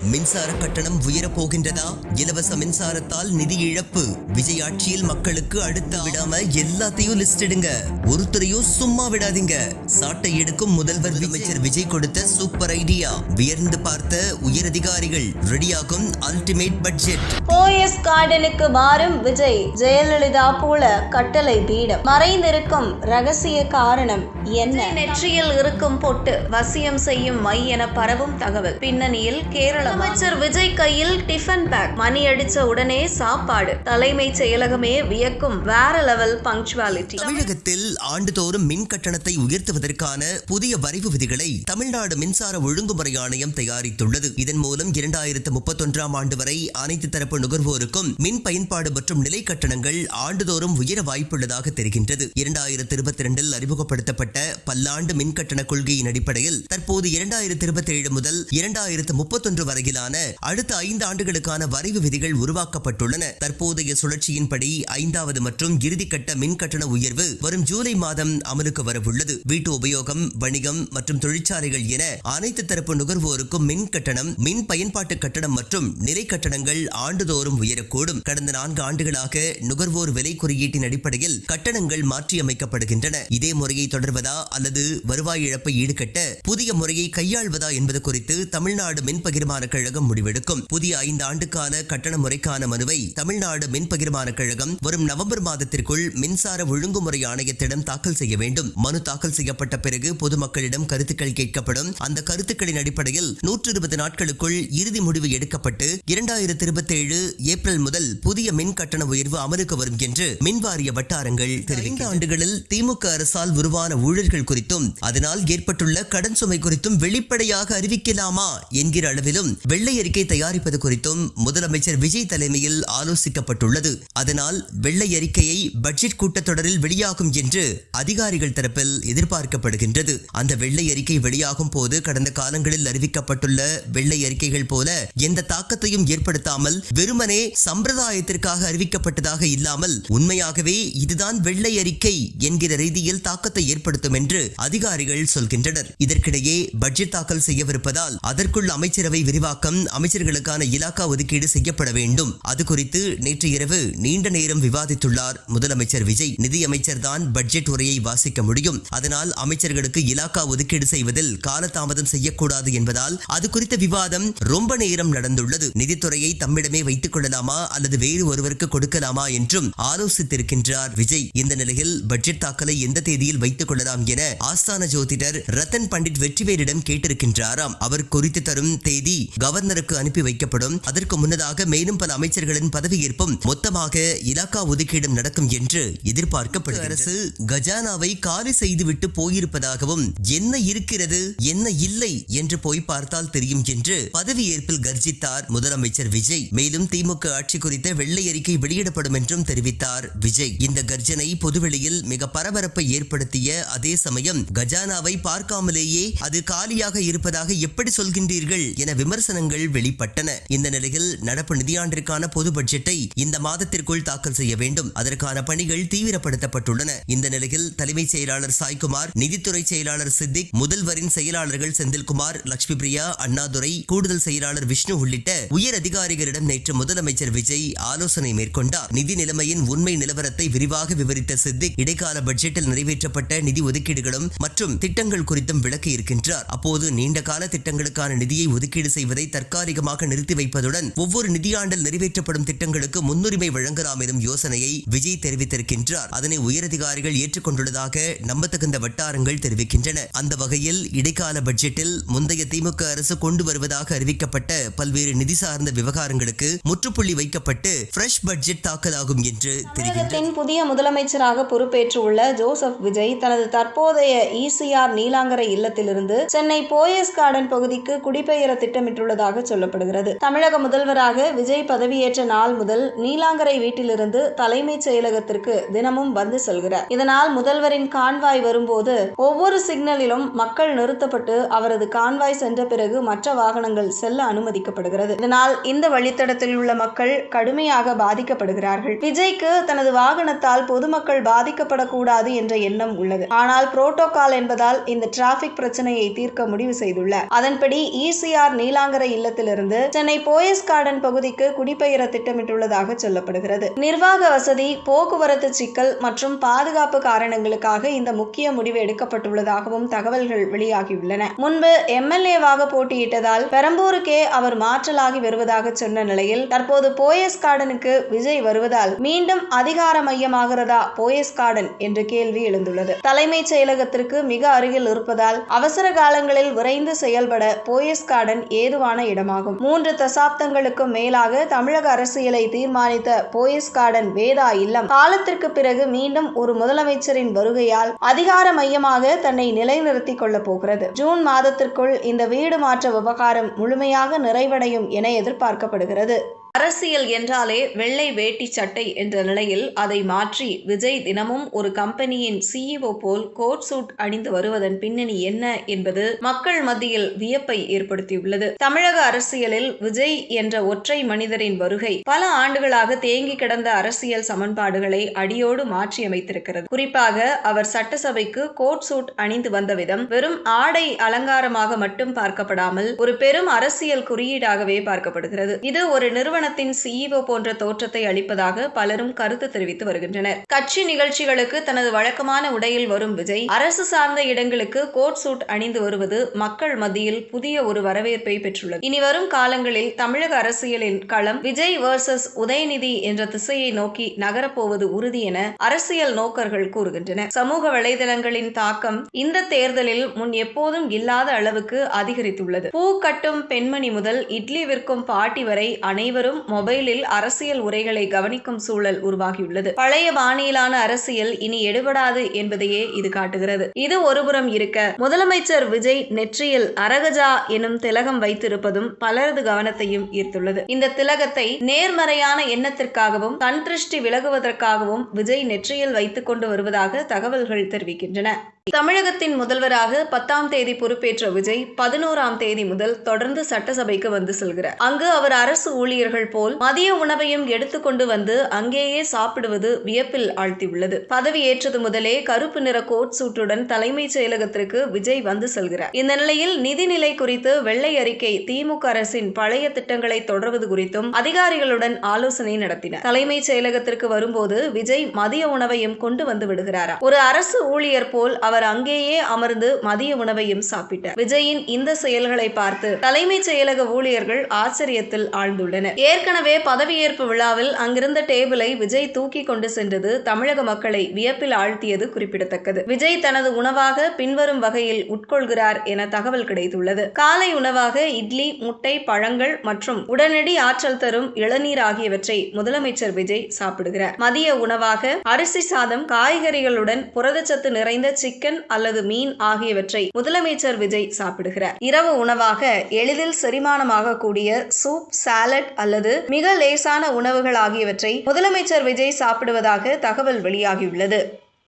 மின்சார கட்டணம் உயரப் போகின்றதா? இலவச மின்சாரத்தால் நிதி இழப்பு. விஜய் ஆட்சியில் மக்களுக்கு அடுத்த விடாம எல்லாத்தையும் லிஸ்ட் எடுங்க. ஒருத்தரையும் சும்மா விடாதீங்க. சாட்டை எடுக்கும் முதல்வர் அமைச்சர் விஜய் கொடுத்த சூப்பர் ஐடியா. வியர்ந்து பார்த்த உயரதிகாரிகள். ரெடியாகும் அல்டிமேட் பட்ஜெட். போயஸ் கார்டனுக்கு மாறும் விஜய். ஜெயலலிதா போல கட்டளை பீடம். மறைந்திருக்கும் ரகசிய காரணம் என்ன? நெற்றியில் இருக்கும் பொட்டு வசியம் செய்யும் மை என பரவும் தகவல். பின்னணியில் கேரள அமைச்சர் விஜய் கையில் டிஃபன் பேக். மணி அடிச்ச உடனே சாப்பாடு. தலைமைச் செயலகமே வியக்கும் வேற லெவல் பங்க்சுவாலிட்டி. தமிழகத்தில் ஆண்டுதோறும் மின் கட்டணத்தை உயர்த்துவதற்கான புதிய வரைவு விதிகளை தமிழ்நாடு மின்சார ஒழுங்குமுறை ஆணையம் தயாரித்துள்ளது. இதன் மூலம் 2031ஆம் ஆண்டு வரை அனைத்து தரப்பு நுகர்வோருக்கும் மின் பயன்பாடு மற்றும் நிலை கட்டணங்கள் ஆண்டுதோறும் உயர வாய்ப்புள்ளதாக தெரிகின்றது. 2022இல் அறிமுகப்படுத்தப்பட்ட பல்லாண்டு மின் கட்டண கொள்கையின் அடிப்படையில் தற்போது 2027 முதல் 2031 வரையிலான அடுத்த 5 ஆண்டுகளுக்கான வரைவு விதிகள் உருவாக்கப்பட்டுள்ளன. தற்போதைய சுழற்சியின்படி 5வது மற்றும் இறுதிக்கட்ட மின் கட்டண உயர்வு வரும் ஜூலை மாதம் அமலுக்கு வரவுள்ளது. வீட்டு உபயோகம், வணிகம் மற்றும் தொழிற்சாலைகள் என அனைத்து தரப்பு நுகர்வோருக்கும் மின் கட்டணம், மின் பயன்பாட்டு கட்டணம் மற்றும் நிலை கட்டணங்கள் ஆண்டுதோறும் உயரக்கூடும். கடந்த 4 ஆண்டுகளாக நுகர்வோர் விலை குறியீட்டின் அடிப்படையில் கட்டணங்கள் மாற்றியமைக்கப்படுகின்றன. இதே முறையை தொடர்வதா அல்லது வருவாய் இழப்பை ஈடுகட்ட புதிய முறையை கையாள்வதா என்பது குறித்து தமிழ்நாடு மின் பகிர்மான கழகம் முடிவெடுக்கும். புதிய 5 ஆண்டுக்கான கட்டண முறைக்கான மனுவை தமிழ்நாடு மின் பகிர்மான கழகம் வரும் நவம்பர் மாதத்திற்குள் மின்சார ஒழுங்குமுறை ஆணையத்திடம் தாக்கல் செய்ய வேண்டும். மனு தாக்கல் செய்யப்பட்ட பிறகு பொதுமக்களிடம் கருத்துக்கள் கேட்கப்படும். அந்த கருத்துக்களின் அடிப்படையில் 120 நாட்களுக்குள் இறுதி முடிவு எடுக்கப்பட்டு 2027 ஏப்ரல் முதல் புதிய மின் கட்டண உயர்வு அமலுக்கு வரும் என்று மின்வாரிய வட்டாரங்கள் தெரிவிக்கின்றன. 5 ஆண்டுகளில் திமுக அரசால் உருவான ஊழல்கள் குறித்தும் அதனால் ஏற்பட்டுள்ள கடன் சுமை குறித்தும் வெளிப்படையாக அறிவிக்கலாமா என்கிற அளவிலும் வெள்ளை அறிக்கை தயாரிப்பது குறித்தும் முதலமைச்சர் விஜய் தலைமையில் ஆலோசிக்கப்பட்டுள்ளது. அதனால் வெள்ளை அறிக்கையை பட்ஜெட் கூட்டத்தொடரில் வெளியாகும் என்று அதிகாரிகள் தரப்பில் எதிர்பார்க்கப்படுகின்றது. அந்த வெள்ளை அறிக்கை வெளியாகும் போது கடந்த காலங்களில் அறிவிக்கப்பட்டுள்ள வெள்ளை அறிக்கைகள் போல எந்த தாக்கத்தையும் ஏற்படுத்தாமல் வெறுமனே சம்பிரதாயத்திற்காக அறிவிக்கப்பட்டதாக இல்லாமல் உண்மையாகவே இதுதான் வெள்ளை அறிக்கை என்கிற ரீதியில் தாக்கத்தை ஏற்படுத்தும் என்று அதிகாரிகள் சொல்கின்றனர். இதற்கிடையே பட்ஜெட் தாக்கல் செய்யவிருப்பதால் அதற்குள் அமைச்சரவை விரிவாக்கம், அமைச்சர்களுக்கான இலாக்கா ஒதுக்கீடு செய்யப்பட வேண்டும். அது குறித்து நேற்று இரவு நீண்ட நேரம் விவாதித்துள்ளார் முதலமைச்சர் விஜய். நிதியமைச்சர் தான் பட்ஜெட் உரையை வாசிக்க முடியும். அதனால் அமைச்சர்களுக்கு இலாக்கா ஒதுக்கீடு செய்வதில் காலதாமதம் செய்யக்கூடாது என்பதால் அது குறித்த விவாதம் ரொம்ப நேரம் நடந்துள்ளது. நிதித்துறையை தம்மிடமே வைத்துக் கொள்ளலாமா அல்லது வேறு ஒருவருக்கு கொடுக்கலாமா என்றும் ஆலோசித்திருக்கின்றார் விஜய். இந்த நிலையில் பட்ஜெட் தாக்கலை எந்த தேதியில் வைத்துக் கொள்ளலாம் என ஆஸ்தான ஜோதிடர் ரத்தன் பண்டிட் வெற்றிவேலிடம் கேட்டிருக்கின்றாராம். அவர் குறித்து தரும் தேதி கவர்னருக்கு அனுப்பி வைக்கப்படும். அதற்கு முன்னதாக மேலும் பல அமைச்சர்களின் பதவியேற்பும் மொத்தமாக இலாக்கா ஒதுக்கீடும் நடக்கும் என்று எதிர்பார்க்கப்படுகிறது. அரசு கஜானாவை காலி செய்துவிட்டு போயிருப்பதாகவும் என்ன இருக்கிறது என்ன இல்லை என்று போய் பார்த்தால் தெரியும் என்று பதவியேற்பில் கர்ஜித்தார் முதலமைச்சர் விஜய். மேலும் திமுக ஆட்சி குறித்த வெள்ளை அறிக்கை வெளியிடப்படும் என்றும் தெரிவித்தார் விஜய். இந்த கர்ஜனை பொதுவெளியில் மிக பரபரப்பை ஏற்படுத்திய அதே சமயம் கஜானாவை பார்க்காமலேயே அது காலியாக இருப்பதாக எப்படி சொல்கின்றீர்கள் என விமர்சனங்கள் வெளிப்பட்டன. இந்த நிலையில் நடப்பு நிதியாண்டிற்கான பொது பட்ஜெட்டை இந்த மாதத்திற்குள் தாக்கல் செய்ய வேண்டும். அதற்கான பணிகள் தீவிரப்படுத்தப்பட்டுள்ளன. இந்த நிலையில் தலைமைச் செயலாளர் சாய்குமார், நிதித்துறை செயலாளர் சித்திக், முதல்வரின் செயலாளர்கள் செந்தில்குமார், லட்சுமி பிரியா, அண்ணாதுரை, கூடுதல் செயலாளர் விஷ்ணு உள்ளிட்ட உயர் அதிகாரிகளிடம் நேற்று முதலமைச்சர் விஜய் ஆலோசனை மேற்கொண்டார். நிதி நிலைமையின் உண்மை நிலவரத்தை விரிவாக விவரித்த சித்திக் இடைக்கால பட்ஜெட்டில் நிறைவேற்றப்பட்ட நிதி ஒதுக்கீடுகளும் மற்றும் திட்டங்கள் குறித்தும் விளக்கி இருக்கின்றார். அப்போது நீண்ட கால திட்டங்களுக்கான நிதியை ஒதுக்கீடு செய்வதை தற்காலிகமாக நிறுத்தி வைப்பதுடன் ஒவ்வொரு நிதியாண்டில் நிறைவேற்றப்படும் திட்டங்களுக்கு முன்னுரிமை வழங்கலாம் எனும் யோசனையை விஜய் தெரிவித்திருக்கின்றார். அதனை உயரதிகாரிகள் ஏற்றுக்கொண்டுள்ளதாக நம்பத்தகுந்த வட்டாரங்கள் தெரிவிக்கின்றன. அந்த வகையில் இடைக்கால பட்ஜெட்டில் முந்தைய திமுக அரசு கொண்டு வருவதாக அறிவிக்கப்பட்ட பல்வேறு நிதி சார்ந்த விவகாரங்களுக்கு முற்றுப்புள்ளி வைக்கப்பட்டு ஃப்ரெஷ் பட்ஜெட் தாக்கலாகும் என்று தெரிகிறது. புதிய முதலமைச்சராக பொறுப்பேற்றுள்ள ஜோசப் விஜய் தனது தற்போதைய ECR நீலாங்கரை இல்லத்திலிருந்து சென்னை போயஸ் கார்டன் பகுதிக்கு குடிபெயர திட்டமிட்டுள்ளதாக சொல்லப்படுகிறது. தமிழக முதல்வராக விஜய் பதவியேற்ற நாள் முதல் நீலாங்கரை வீட்டிலிருந்து தலைமைச் செயலகத்திற்கு தினமும் வந்து செல்கிறார். இதனால் முதல்வரின் கான்வாய் வரும்போது ஒவ்வொரு சிக்னலிலும் மக்கள் நிறுத்தப்பட்டு அவரது கான்வாய் சென்ற பிறகு மற்ற வாகனங்கள் செல்ல அனுமதிக்கப்படுகிறது. இதனால் இந்த வழித்தடத்தில் உள்ள மக்கள் கடுமையாக பாதிக்கப்படுகிறார்கள். விஜய்க்கு தனது வாகனத்தால் பொதுமக்கள் பாதிக்கப்படக்கூடாது என்ற எண்ணம் உள்ளது. ஆனால் புரோட்டோகால் என்பதால் இந்த டிராபிக் பிரச்சனையை தீர்க்க முடிவு செய்துள்ளார். அதன்படி ECR நீலாங்கரை நீலாங்கரை இல்லத்திலிருந்து சென்னை போயஸ் கார்டன் பகுதிக்கு குடிபெயர திட்டமிட்டுள்ளதாக சொல்லப்படுகிறது. நிர்வாக வசதி, போக்குவரத்து சிக்கல் மற்றும் பாதுகாப்பு காரணங்களுக்காக இந்த முக்கிய முடிவு எடுக்கப்பட்டுள்ளதாகவும் தகவல்கள் வெளியாகியுள்ளன. முன்பு எம்எல்ஏவாக போட்டியிட்டதால் பெரம்பூருக்கே அவர் மாற்றலாகி வருவதாக சொன்ன நிலையில் தற்போது போயஸ் கார்டனுக்கு விஜய் வருவதால் மீண்டும் அதிகார மையமாகிறதா போயஸ் கார்டன் என்ற கேள்வி எழுந்துள்ளது. தலைமைச் செயலகத்திற்கு மிக அருகில் இருப்பதால் அவசர காலங்களில் விரைந்து செயல்பட போயஸ் கார்டன் ஏதுவான இடமாகும். 3 தசாப்தங்களுக்கும் மேலாக தமிழக அரசியலை தீர்மானித்த போயஸ் கார்டன் வேதா இல்லம் காலத்திற்கு பிறகு மீண்டும் ஒரு முதலமைச்சரின் வருகையால் அதிகார மையமாக தன்னை நிலைநிறுத்திக் கொள்ளப் போகிறது. ஜூன் மாதத்திற்குள் இந்த வீடு மாற்ற விவகாரம் முழுமையாக நிறைவடையும் என எதிர்பார்க்கப்படுகிறது. அரசியல் என்றாலே வெள்ளை வேட்டி சட்டை என்ற நிலையில் அதை மாற்றி விஜய் தினமும் ஒரு கம்பெனியின் CEO போல் கோட் சூட் அணிந்து வருவதன் பின்னணி என்ன என்பது மக்கள் மத்தியில் வியப்பை ஏற்படுத்தியுள்ளது. தமிழக அரசியலில் விஜய் என்ற ஒற்றை மனிதரின் வருகை பல ஆண்டுகளாக தேங்கி கிடந்த அரசியல் சமன்பாடுகளை அடியோடு மாற்றியமைத்திருக்கிறது. குறிப்பாக அவர் சட்டசபைக்கு கோட் சூட் அணிந்து வந்த விதம் வெறும் ஆடை அலங்காரமாக மட்டும் பார்க்கப்படாமல் ஒரு பெரும் அரசியல் குறியீடாகவே பார்க்கப்படுகிறது. இது ஒரு நிறுவனத்தின் CEO போன்ற தோற்றத்தை அளிப்பதாக பலரும் கருத்து தெரிவித்து வருகின்றனர். கட்சி நிகழ்ச்சிகளுக்கு தனது வழக்கமான உடையில் வரும் விஜய் அரசு சார்ந்த இடங்களுக்கு கோட் சூட் அணிந்து வருவது மக்கள் மத்தியில் புதிய ஒரு வரவேற்பை பெற்றுள்ளது. இனி வரும் காலங்களில் தமிழக அரசியலின் களம் விஜய் வர்சஸ் உதயநிதி என்ற திசையை நோக்கி நகரப்போவது உறுதி என அரசியல் நோக்கர்கள் கூறுகின்றனர். சமூக வலைதளங்களின் தாக்கம் இந்த தேர்தலில் முன் எப்போதும் இல்லாத அளவுக்கு அதிகரித்துள்ளது. பூ கட்டும் பெண்மணி முதல் இட்லி விற்கும் பாட்டி வரை அனைவரும் மொபைலில் அரசியல் உரைகளை கவனிக்கும் சூழல் உருவாகியுள்ளது. பழைய பாணியிலான அரசியல் இனி எடுபடாது என்பதையே இது காட்டுகிறது. இது ஒருபுறம் இருக்க, முதலமைச்சர் விஜய் நெற்றியில் அரகஜா எனும் திலகம் வைத்திருப்பதும் பலரது கவனத்தையும் ஈர்த்துள்ளது. இந்த திலகத்தை நேர்மறையான எண்ணத்திற்காகவும் கண் திருஷ்டி விலகுவதற்காகவும் விஜய் நெற்றியில் வைத்துக் கொண்டு வருவதாக தகவல்கள் தெரிவிக்கின்றன. தமிழகத்தின் முதல்வராக 10ஆம் தேதி பொறுப்பேற்ற விஜய் 11ஆம் தேதி முதல் தொடர்ந்து சட்டசபைக்கு வந்து செல்கிறார். அங்கு அவர் அரசு ஊழியர்கள் போல் மதிய உணவையும் எடுத்துக்கொண்டு வந்து அங்கேயே சாப்பிடுவது வியப்பில் ஆழ்த்தியுள்ளது. பதவி ஏற்றது முதலே கருப்பு நிற கோட் சூட்டுடன் தலைமைச் செயலகத்திற்கு விஜய் வந்து செல்கிறார். இந்த நிலையில் நிதிநிலை குறித்து வெள்ளை அறிக்கை திமுக அரசின் பழைய திட்டங்களை தொடர்வது குறித்தும் அதிகாரிகளுடன் ஆலோசனை நடத்தினர். தலைமைச் செயலகத்திற்கு வரும்போது விஜய் மதிய உணவையும் கொண்டு வந்து விடுகிறாரா? ஒரு அரசு ஊழியர் போல் அவர் அங்கேயே அமர்ந்து மதிய உணவையும் சாப்பிட்டார். விஜயின் இந்த செயல்களை பார்த்து தலைமைச் செயலக ஊழியர்கள் ஆச்சரியத்தில் ஆழ்ந்துள்ளனர். ஏற்கனவே பதவியேற்பு விழாவில் அங்கிருந்த டேபிளை விஜய் தூக்கி கொண்டு சென்றது தமிழக மக்களை வியப்பில் ஆழ்த்தியது குறிப்பிடத்தக்கது. விஜய் தனது உணவாக பின்வரும் வகையில் உட்கொள்கிறார் என தகவல் கிடைத்துள்ளது. காலை உணவாக இட்லி, முட்டை, பழங்கள் மற்றும் உடனடி ஆற்றல் தரும் இளநீர் ஆகியவற்றை முதலமைச்சர் விஜய் சாப்பிடுகிறார். மதிய உணவாக அரிசி சாதம், காய்கறிகளுடன் புரதச்சத்து நிறைந்த சிக்கன் அல்லது மீன் ஆகியவற்றை முதலமைச்சர் விஜய் சாப்பிடுகிறார். இரவு உணவாக எளிதில் செரிமானமாக கூடிய சூப், சாலட் அல்லது மிக லேசான உணவுகள் ஆகியவற்றை முதலமைச்சர் விஜய் சாப்பிடுவதாக தகவல் வெளியாகியுள்ளது.